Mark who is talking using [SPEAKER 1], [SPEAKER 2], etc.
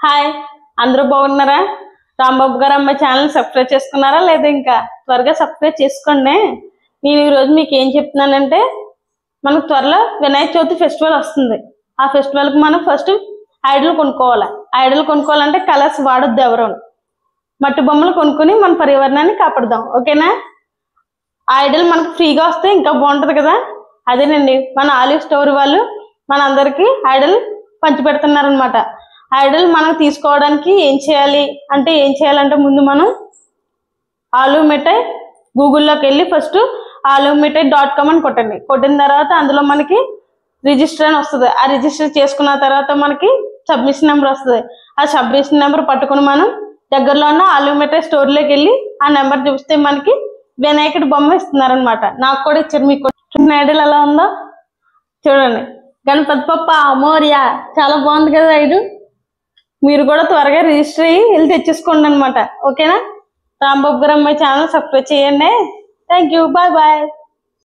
[SPEAKER 1] Hi, అందరూ బాగున్నారా? రాంబాబు గారు అమ్మాయి ఛానల్ సబ్స్క్రైబ్ చేసుకున్నారా లేదా? ఇంకా త్వరగా సబ్స్క్రైబ్ చేసుకోండి. నేను ఈరోజు మీకు ఏం చెప్తున్నానంటే, మనకు త్వరలో వినాయక చవితి ఫెస్టివల్ వస్తుంది. ఆ ఫెస్టివల్కి మనం ఫస్ట్ ఐడల్ కొనుక్కోవాలి. ఐడల్ కొనుక్కోవాలంటే కలర్స్ వాడొద్దు ఎవరు. మట్టి బొమ్మలు కొనుక్కొని మన పర్యావరణాన్ని కాపాడుదాం, ఓకేనా? ఐడల్ మనకు ఫ్రీగా వస్తే ఇంకా బాగుంటుంది కదా. అదేనండి, మన ఆలివ్ స్టోర్ వాళ్ళు మన అందరికి ఐడల్ పంచి పెడుతున్నారనమాట. ఐడల్ మనం తీసుకోవడానికి ఏం చేయాలంటే ముందు మనం ఆలు మిఠాయి గూగుల్లోకి వెళ్ళి ఫస్ట్ alumitai.com అని కొట్టండి. కొట్టిన తర్వాత అందులో మనకి రిజిస్టర్ అని వస్తుంది. ఆ రిజిస్టర్ చేసుకున్న తర్వాత మనకి సబ్మిషన్ నెంబర్ వస్తుంది. ఆ సబ్మిషన్ నెంబర్ పట్టుకుని మనం దగ్గరలో ఉన్న alumitai స్టోర్లోకి వెళ్ళి ఆ నెంబర్ చూస్తే మనకి వినాయకుడి బొమ్మ ఇస్తున్నారనమాట. నాకు కూడా ఇచ్చారు. మీకు ఐడల్ ఎలా ఉందో చూడండి. గణపతి పప్ప మోరియా, చాలా బాగుంది కదా ఐడల్. మీరు కూడా త్వరగా రిజిస్టర్ అయ్యి వెళ్ళి తెచ్చేసుకోండి అనమాట, ఓకేనా? రాంబాబు గారు అమ్మాయి ఛానల్ సబ్స్క్రైబ్ చేయండి. Thank you, bye bye.